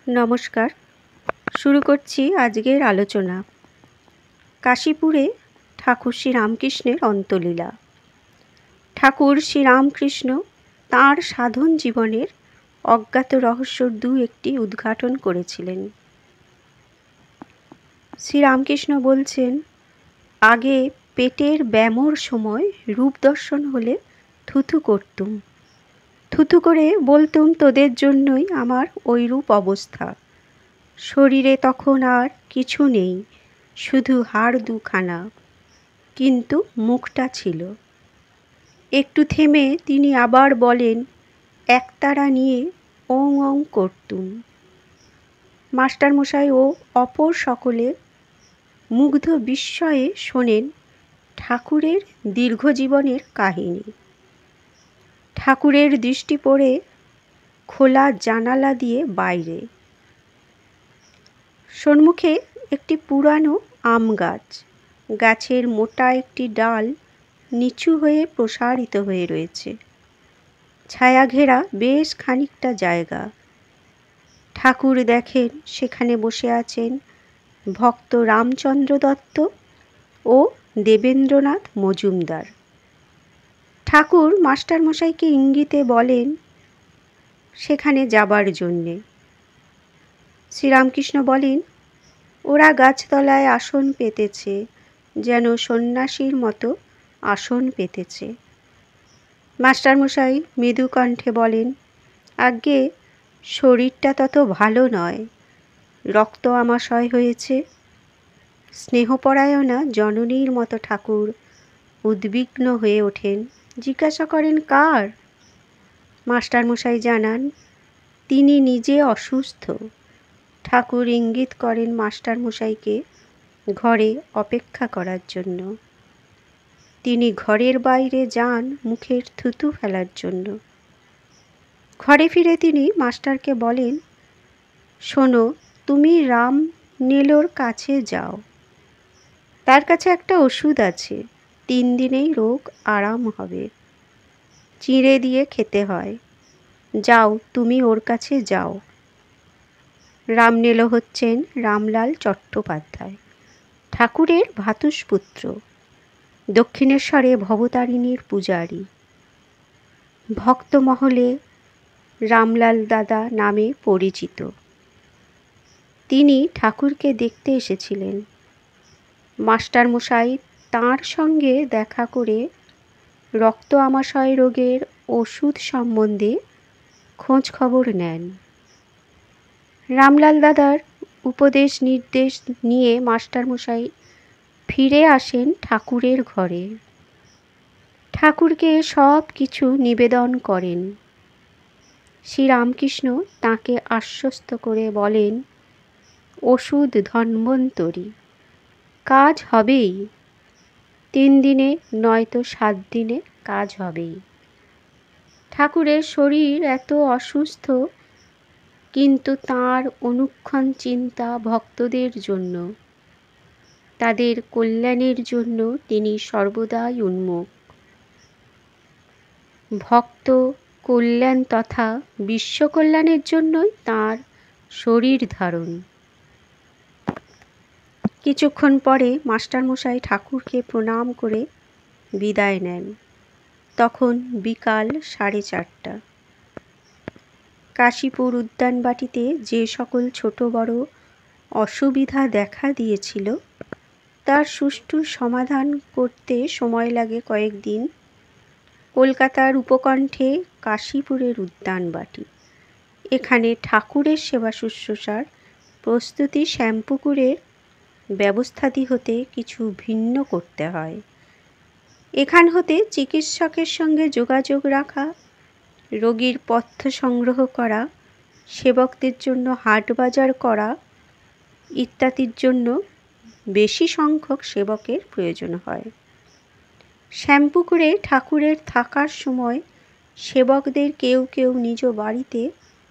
নমস্কার। শুরু করছি আজকের আলোচনা। কাশীপুরে ঠাকুর শ্রীরামকৃষ্ণের অন্তলীলা। ঠাকুর শ্রীরামকৃষ্ণ তাঁর সাধন জীবনের অজ্ঞাত রহস্যর একটি উদ্ঘাটন করেছিলেন। শ্রীরামকৃষ্ণ বলছেন, আগে পেটের ব্যামোর সময় রূপ দর্শন হলে থুথু করতুম। থুথু করে বলতুম, তোদের জন্যই আমার ওইরূপ অবস্থা। শরীরে তখন আর কিছু নেই, শুধু হাড় দুখানা, কিন্তু মুখটা ছিল। একটু থেমে তিনি আবার বলেন, একতারা নিয়ে ওং ওং করতুম। মাস্টারমশাই ও অপর সকলে মুগ্ধ বিস্ময়ে শোনেন ঠাকুরের দীর্ঘজীবনের কাহিনী। ঠাকুরের দৃষ্টি পড়ে খোলা জানালা দিয়ে বাইরে। সম্মুখে একটি পুরানো আম গাছ। গাছের মোটা একটি ডাল নিচু হয়ে প্রসারিত হয়ে রয়েছে। ছায়া ঘেরা বেশ খানিকটা জায়গা। ঠাকুর দেখেন সেখানে বসে আছেন ভক্ত রামচন্দ্র দত্ত ও দেবেন্দ্রনাথ মজুমদার। ঠাকুর মাস্টারমশাইকে ইঙ্গিতে বলেন সেখানে যাবার জন্যে। শ্রীরামকৃষ্ণ বলেন, ওরা গাছতলায় আসন পেতেছে, যেন সন্ন্যাসীর মতো আসন পেতেছে। মাস্টারমশাই মৃদু কণ্ঠে বলেন, আজ্ঞে শরীরটা তত ভালো নয়, রক্ত আমাশয় হয়েছে। স্নেহপরায়ণা জননীর মতো ঠাকুর উদ্বিগ্ন হয়ে ওঠেন, জিজ্ঞাসা করেন কার? মাস্টারমশাই জানান তিনি নিজে অসুস্থ। ঠাকুর ইঙ্গিত করেন মাস্টারমশাইকে ঘরে অপেক্ষা করার জন্য। তিনি ঘরের বাইরে যান মুখের থুথু ফেলার জন্য। ঘরে ফিরে তিনি মাস্টারকে বলেন, শোনো, তুমি রাম নেলোর কাছে যাও, তার কাছে একটা ওষুধ আছে, 3 দিনেই রোগ আরাম হবে। চিঁড়ে দিয়ে খেতে হয়। যাও, তুমি ওর কাছে যাও। রামনেলো হচ্ছেন রামলাল চট্টোপাধ্যায়, ঠাকুরের ভ্রাতুষ্পুত্র, দক্ষিণেশ্বরে ভবতারিণীর পূজারী। ভক্তমহলে রামলাল দাদা নামে পরিচিত। তিনি ঠাকুরকে দেখতে এসেছিলেন। মাস্টারমশাই তাঁর সঙ্গে দেখা করে রক্ত আমাশয় রোগের ওষুধ সম্বন্ধে খোঁজ খবর নেন। রামলাল দাদার উপদেশ নির্দেশ নিয়ে মাস্টারমশাই ফিরে আসেন ঠাকুরের ঘরে। ঠাকুরকে সব কিছু নিবেদন করেন। শ্রীরামকৃষ্ণ তাঁকে আশ্বস্ত করে বলেন, ওষুধ ধন্বন্তরী, কাজ হবেই। 3 দিনে নয়তো 7 দিনে কাজ হবেই। ঠাকুরের শরীর এত অসুস্থ, কিন্তু তাঁর অনুক্ষণ চিন্তা ভক্তদের জন্য, তাদের কল্যাণের জন্য তিনি সর্বদাই উন্মুখ। ভক্ত কল্যাণ তথা বিশ্বকল্যাণের জন্যই তাঁর শরীর ধারণ। কিছুক্ষণ পরে মাস্টারমশাই ঠাকুরকে প্রণাম করে বিদায় নেন। তখন বিকাল 4:30। কাশীপুর উদ্যানবাটিতে যে সকল ছোট বড় অসুবিধা দেখা দিয়েছিল তার সুষ্ঠু সমাধান করতে সময় লাগে কয়েকদিন। কলকাতার উপকণ্ঠে কাশীপুরের উদ্যানবাটি। এখানে ঠাকুরের সেবা শুশ্রূষার প্রস্তুতি শ্যামপুকুরের ব্যবস্থাদি হতে কিছু ভিন্ন করতে হয়। এখান হতে চিকিৎসকের সঙ্গে যোগাযোগ রাখা, রোগীর পথ্য সংগ্রহ করা, সেবকদের জন্য হাট বাজার করা ইত্যাদির জন্য বেশি সংখ্যক সেবকের প্রয়োজন হয়। শ্যামপুকুরে ঠাকুরের থাকার সময় সেবকদের কেউ কেউ নিজ বাড়িতে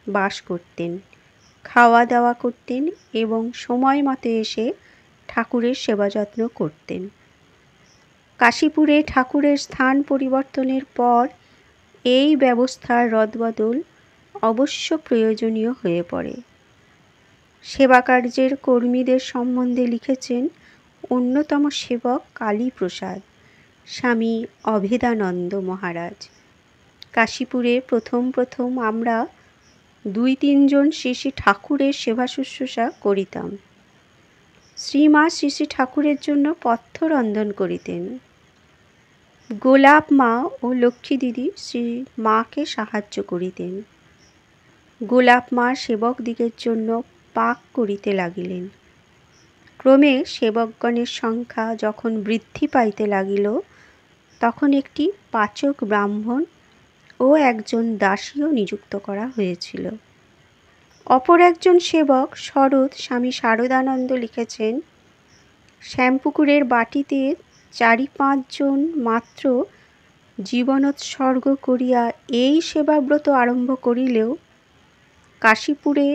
বাস করতেন, খাওয়া দাওয়া করতেন এবং সময় মতো এসে ঠাকুরের সেবা যত্ন করতেন। কাশীপুরে ঠাকুরের স্থান পরিবর্তনের পর এই ব্যবস্থার রদবদল অবশ্য প্রয়োজনীয় হয়ে পড়ে। সেবাকার্যের কর্মীদের সম্বন্ধে লিখেছেন অন্যতম সেবক কালীপ্রসাদ স্বামী অভেদানন্দ মহারাজ। কাশীপুরে প্রথম আমরা 2-3 জন শ্রী শ্রী ঠাকুরের সেবা শুশ্রূষা করিতাম। শ্রীমা শ্রী শ্রী ঠাকুরের জন্য পথ্য রন্ধন করিতেন। গোলাপ মা ও লক্ষ্মী দিদি শ্রী মাকে সাহায্য করিতেন। গোলাপ মা সেবকদিগের জন্য পাক করিতে লাগিলেন। ক্রমে সেবকগণের সংখ্যা যখন বৃদ্ধি পাইতে লাগিল, তখন একটি পাচক ব্রাহ্মণ ও একজন দাসীও নিযুক্ত করা হয়েছিল। অপর একজন সেবক শরৎ স্বামী শারদানন্দ লিখেছেন, শ্যামপুকুরের বাটিতে 4-5 জন মাত্র জীবনোৎসর্গ করিয়া এই সেবাব্রত আরম্ভ করিলেও কাশীপুরে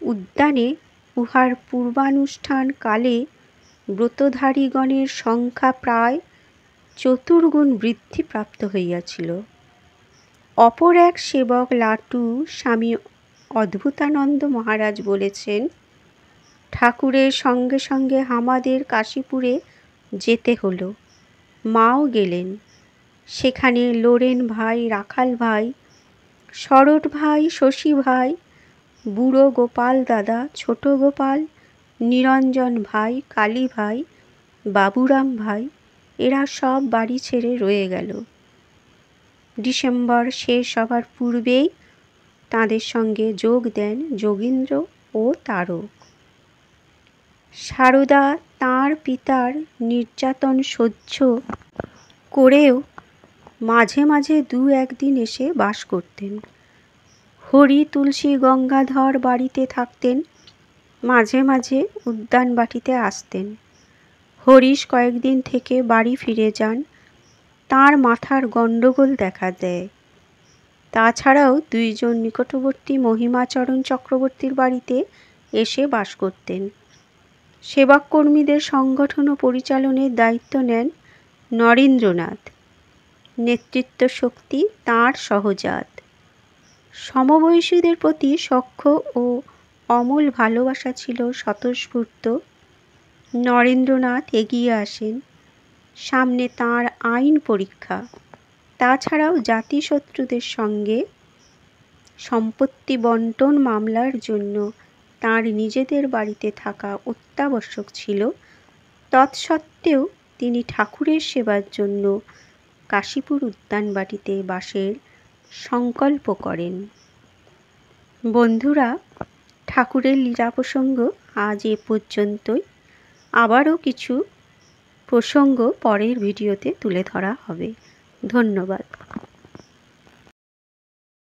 উদ্যানে উহার পূর্বানুষ্ঠান কালে ব্রতধারীগণের সংখ্যা প্রায় 4 গুণ বৃদ্ধিপ্রাপ্ত হইয়াছিল। অপর এক সেবক লাটু স্বামী অদ্ভুতানন্দ মহারাজ বলেছেন, ঠাকুরের সঙ্গে সঙ্গে আমাদের কাশীপুরে যেতে হলো। মাও গেলেন। সেখানে লোরেন ভাই, রাখাল ভাই, শরৎ ভাই, শশী ভাই, বুড়ো গোপাল দাদা, ছোট গোপাল, নিরঞ্জন ভাই, কালী ভাই, বাবুরাম ভাই এরা সব বাড়ি ছেড়ে রয়ে গেল। ডিসেম্বর শেষ হবার পূর্বেই তাঁদের সঙ্গে যোগ দেন যোগীন্দ্র ও তারক। সারদা তাঁর পিতার নির্যাতন সহ্য করেও মাঝে মাঝে 2-1 দিন এসে বাস করতেন। হরি, তুলসী, গঙ্গাধর বাড়িতে থাকতেন, মাঝে মাঝে উদ্যানবাটিতে আসতেন। হরিশ কয়েকদিন থেকে বাড়ি ফিরে যান। তাঁর মাথার গণ্ডগোল দেখা দেয়। তাছাড়াও 2 জন নিকটবর্তী মহিমাচরণ চক্রবর্তীর বাড়িতে এসে বাস করতেন। সেবক কর্মীদের সংগঠন ও পরিচালনের দায়িত্ব নেন নরেন্দ্রনাথ। নেতৃত্ব শক্তি তাঁর সহজাত। সমবয়সীদের প্রতি সখ্য ও অমল ভালোবাসা ছিল স্বতঃস্ফূর্ত। নরেন্দ্রনাথ এগিয়ে আসেন। সামনে তাঁর আইন পরীক্ষা। তাছাড়াও জাতিশত্রুদের সঙ্গে সম্পত্তি বন্টন মামলার জন্য তাঁর নিজেদের বাড়িতে থাকা অত্যাবশ্যক ছিল। তৎসত্ত্বেও তিনি ঠাকুরের সেবার জন্য কাশীপুর উদ্যানবাটিতে বাসের সংকল্প করেন। বন্ধুরা, ঠাকুরের লীলা প্রসঙ্গ আজ এ পর্যন্তই। আবারও কিছু প্রসঙ্গ পরের ভিডিওতে তুলে ধরা হবে। ধন্যবাদ।